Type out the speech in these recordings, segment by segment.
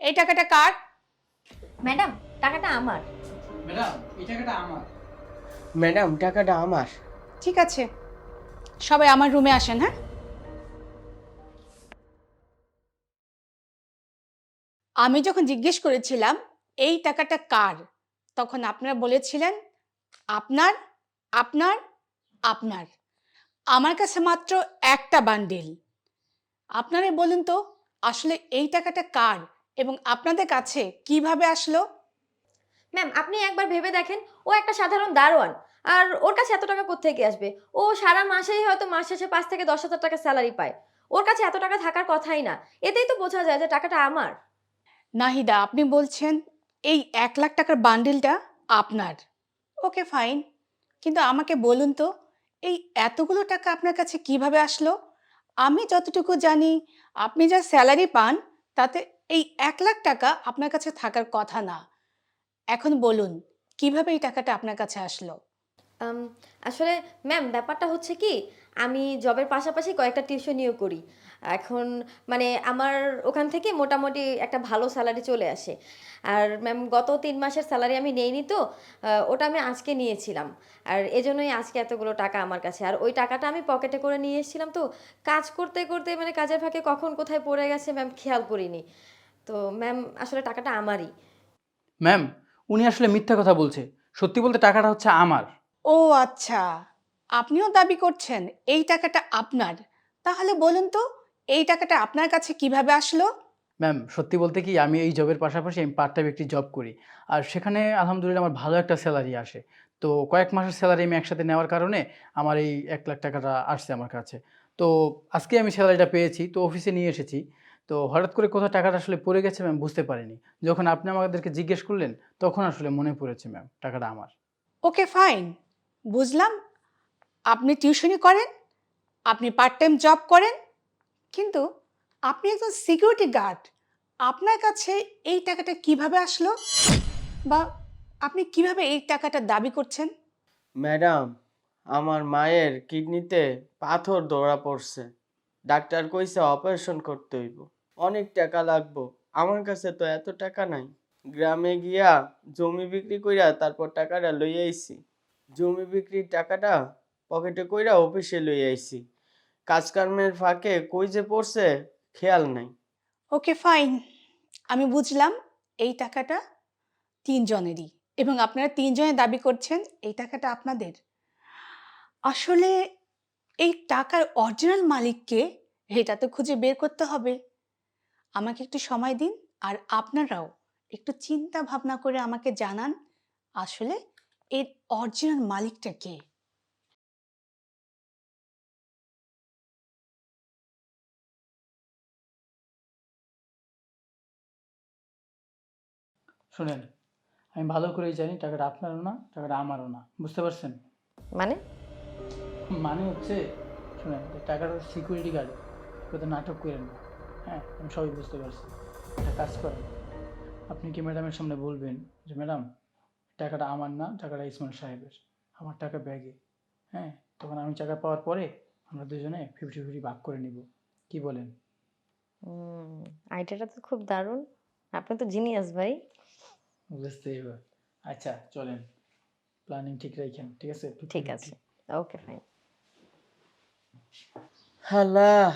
এই টাকাটা কার? ম্যাডাম, টাকাটা আমার। ম্যাডাম এই টাকাটা আমার। ম্যাডাম টাকাটা আমার। ঠিক আছে, সবাই আমার রুমে আসেন। হ্যাঁ, আমি যখন জিজ্ঞেস করেছিলাম এই টাকাটা কার, তখন আপনারা বলেছিলেন আপনার, আপনার, আপনার। আমার কাছে মাত্র একটা বান্ডিল। আপনারাই বলুন তো, আসলে এই টাকাটা কার এবং আপনাদের কাছে কিভাবে আসলো? ম্যাম, আপনি একবার ভেবে দেখেন, ও একটা সাধারণ দারোয়ান। আর ওর কাছে এত টাকা কোত্থেকে আসবে? ও সারা মাসেই হয়তো মাস শেষে ৫ থেকে ১০,০০০ টাকা স্যালারি পায়। ওর কাছে এত টাকা থাকার কথাই না। এতেই তো বোঝা যায় যে টাকাটা আমার। নাহিদা, আপনি বলছেন এই ১,০০,০০০ টাকার বান্ডিলটা আপনার। ওকে ফাইন, কিন্তু আমাকে বলুন তো এই এতগুলো টাকা আপনার কাছে কিভাবে আসলো? আমি যতটুকু জানি আপনি যা স্যালারি পান তাতে এই ১,০০,০০০ টাকা আপনার কাছে থাকার কথা না। এখন বলুন কিভাবে এই টাকাটা আপনার কাছে আসলো? আম আসলে ম্যাম, ব্যাপারটা হচ্ছে কি, আমি জবের পাশাপাশি কয়েকটা টিউশনিও করি। এখন মানে আমার ওখান থেকে মোটামুটি একটা ভালো স্যালারি চলে আসে। আর ম্যাম, গত ৩ মাসের স্যালারি আমি নেইনি তো, ওটা আমি আজকে নিয়েছিলাম। আর এজন্যই আজকে এতগুলো টাকা আমার কাছে। আর ওই টাকাটা আমি পকেটে করে নিয়ে এসেছিলাম তো, কাজ করতে, করতে মানে কাজের ফাঁকে কখন কোথায় পড়ে গেছে ম্যাম খেয়াল করিনি। তো ম্যাম, আসলে টাকাটা আমারই। ম্যাম উনি আসলে মিথ্যা কথা বলছে। সত্যি বলতে টাকাটা হচ্ছে আমার। ও আচ্ছা, আপনিও দাবি করছেন এই টাকাটা আপনার। তাহলে বলুন তো এই টাকাটা আপনার কাছে কিভাবে আসলো? ম্যাম সত্যি বলতে কি, আমি এই জবের পাশাপাশি আমি পার্ট টাইম একটি জব করি। আর সেখানে আলহামদুলিল্লাহ আমার ভালো একটা স্যালারি আসে। তো কয়েক মাসের স্যালারি আমি একসাথে নেওয়ার কারণে আমার এই ১,০০,০০০ টাকাটা আসছে আমার কাছে। তো আজকে আমি স্যালারিটা পেয়েছি, তো অফিসে নিয়ে এসেছি। তো হঠাৎ করে কোথাও টাকাটা আসলে পড়ে গেছে ম্যাম, বুঝতে পারিনি। যখন আপনি আমাদেরকে জিজ্ঞেস করলেন তখন আসলে মনে পড়েছে ম্যাম টাকাটা আমার। ওকে ফাইন, বুঝলাম। আপনি টিউশনি করেন, আপনি পার্ট টাইম জব করেন, কিন্তু আপনি একজন সিকিউরিটি গার্ড। আপনার কাছে এই টাকাটা কিভাবে আসলো, বা আপনি কিভাবে এই টাকাটা দাবি করছেন? ম্যাডাম, আমার মায়ের কিডনিতে পাথর ধরা পড়ছে। ডাক্তার কইছে অপারেশন করতে হইব। অনেক টাকা লাগবো। আমার কাছে তো এত টাকা নাই। গ্রামে গিয়া জমি বিক্রি কইরা তারপর টাকাটা লই আইছি। জমি বিক্রির টাকাটা পকেটে কইরা অফিসে লই আইছি। কাজকর্মের ফাঁকে কই যে পড়ছে খেয়াল নাই। ওকে ফাইন, আমি বুঝলাম এই টাকাটা তিনজনেরই, এবং আপনারা তিনজনে দাবি করছেন এই টাকাটা আপনাদের। আসলে এই টাকার অরিজিনাল মালিককে এটা তো খুঁজে বের করতে হবে। আমাকে একটু সময় দিন, আর আপনারাও একটু চিন্তা ভাবনা করে আমাকে জানান আসলে এর অরিজিনাল মালিকটা কে। শুনেন, আমি ভালো করেই জানি টাকাটা আপনারও না, টাকাটা আমারও না। বুঝতে পারছেন? মানে? মানে হচ্ছে, শুনেন, যে টাকাটা সিকিউরিটি গার্ড, তো নাটক করেন না। হ্যাঁ, আমি সবই বুঝতে পারছি। একটা কাজ করেন, আপনি কি ম্যাডামের সামনে বলবেন যে ম্যাডাম টাকাটা আমার না, টাকাটা ইসমাইল সাহেবের, আমার টাকা ব্যাগে। হ্যাঁ, তখন আমি টাকা পাওয়ার পরে আমরা দুজনে 50-50 ভাগ করে নিব। কি বলেন? হুম, আইডিয়াটা তো খুব দারুণ। আপনি তো জিনিয়াস ভাই। বুঝতেই হবে। আচ্ছা চলেন, প্ল্যানিং ঠিক রাখেন, ঠিক আছে? ফিফটি ঠিক ফিফটি। আছে। Okay fine. আল্লাহ,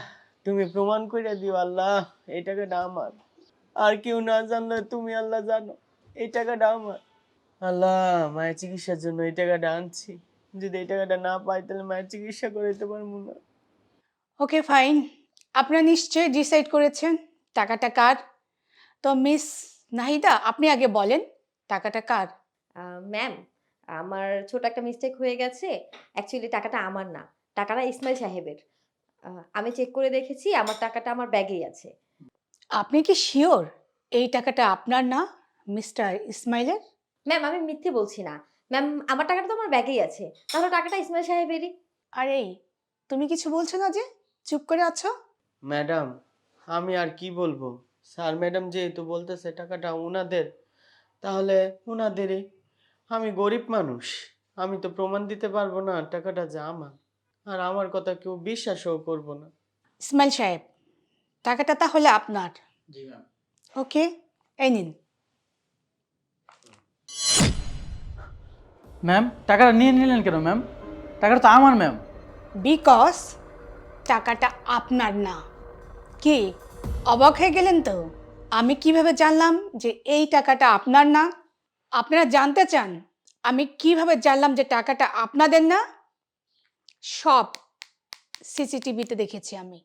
তুমি প্রমাণ কইরা দিও আল্লাহ, এই টাকাটা আমার। আর কেউ না জানলে তুমি আল্লাহ জানো এই টাকাটা আমার। আল্লাহ, মায়ের চিকিৎসার জন্য এই টাকাটা আনছি। যদি এই টাকাটা না পাই তাহলে মায়ের চিকিৎসা করাইতে পারবো না। ওকে ফাইন, আপনারা নিশ্চয়ই ডিসাইড করেছেন টাকাটা কার। তো মিস নাহিদা, আপনি আগে বলেন টাকাটা কার? ম্যাম, আমার ছোট একটা মিস্টেক হয়ে গেছে। অ্যাকচুয়ালি টাকাটা আমার না। টাকাটা ইসমাইল সাহেবের। আ আমি চেক করে দেখেছি, আমার টাকাটা আমার ব্যাগেই আছে। আপনি কি শিওর এই টাকাটা আপনার না, মিস্টার ইসমাইলের? ম্যাম, আমি মিথ্যে বলছি না। ম্যাম, আমার টাকাটা তো আমার ব্যাগেই আছে। তাহলে টাকাটা ইসমাইল সাহেবেরই। আর এই, তুমি কিছু বলছো না যে, চুপ করে আছো? ম্যাডাম, আমি আর কি বলবো? স্যার ম্যাডাম যেহেতু বলতেছে টাকাটা উনাদের, তাহলে উনাদেরই। আমি গরিব মানুষ, আমি তো প্রমাণ দিতে পারবো না টাকাটা যে আমার। আর আমার কথা কেউ বিশ্বাসও করবো না। ইসমাইল সাহেব, টাকাটা তাহলে আপনার। জি ম্যাম। ওকে, এই নিন। ম্যাম টাকাটা নিয়ে নিলেন কেন ম্যাম? টাকাটা তো আমার ম্যাম। বিকজ টাকাটা আপনার না। কি অবাক হয়ে গেলেন তো? আমি কিভাবে জানলাম যে এই টাকাটা আপনার না? আপনারা জানতে চান আমি কিভাবে জানলাম যে টাকাটা আপনাদের না? সব সিসিটিভিতে দেখেছি আমি।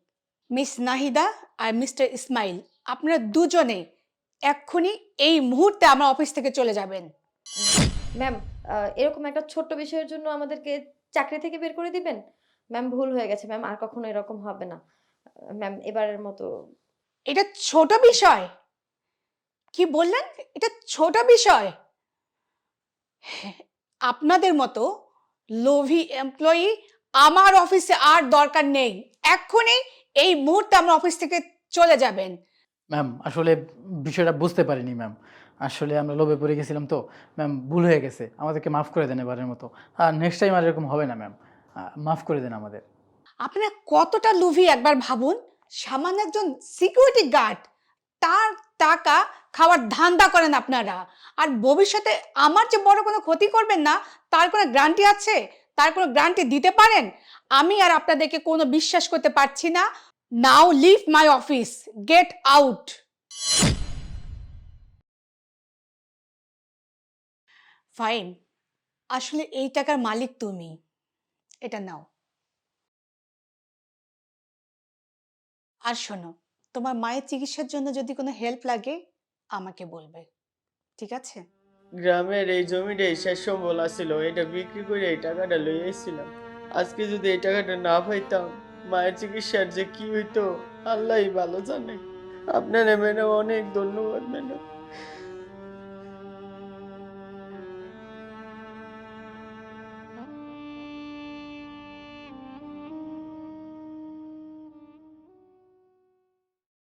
মিস নাহিদা আর মিস্টার ইসমাইল, আপনারা দুজনে এক্ষুনি এই মুহূর্তে আমার অফিস থেকে চলে যাবেন। ম্যাম, এরকম একটা ছোট্ট বিষয়ের জন্য আমাদেরকে চাকরি থেকে বের করে দিবেন? ম্যাম, ভুল হয়ে গেছে ম্যাম, আর কখনো এরকম হবে না। ম্যাম, এবারের মতো। এটা ছোট বিষয়? কি বললেন? এটা ছোট বিষয়? আপনাদের মতো লোভী এমপ্লয়ি আমার অফিসে আর দরকার নেই। এক্ষুনি এই মুহূর্তে আমার অফিস থেকে চলে যাবেন। ম্যাম আসলে বিষয়টা বুঝতে পারিনি ম্যাম। আসলে আমরা লোভে পড়ে গেছিলাম তো ম্যাম, ভুল হয়ে গেছে, আমাদেরকে মাফ করে দেন এবারের মতো। আর নেক্সট টাইম আর এরকম হবে না ম্যাম, মাফ করে দেন আমাদের। আপনারা কতটা লোভী একবার ভাবুন। সামান্য একজন সিকিউরিটি গার্ড, তার টাকা খাওয়ার ধান্দা করেন আপনারা। আর ভবিষ্যতে আমার যে বড় কোনো ক্ষতি করবেন না তার কোনো গ্যারান্টি আছে? তার কোনো গ্যারান্টি দিতে পারেন? আমি আর আপনাদেরকে কোনো বিশ্বাস করতে পারছি না। Now leave my office, get out. Fine, আসলে এই টাকার মালিক তুমি। এটা নাও। আর শোনো, তোমার মায়ের চিকিৎসার জন্য যদি কোনো হেল্প লাগে আমাকে বলবে, ঠিক আছে? গ্রামের এই জমিটাই শেষ সম্বল ছিল, এটা বিক্রি করে এই টাকাটা লই আইছিলাম। আজকে যদি এই টাকাটা না পাইতাম, মায়ের চিকিৎসার যে কি হইতো আল্লাহই ভালো জানে। আপনার ম্যাডাম অনেক ধন্যবাদ ম্যাডাম।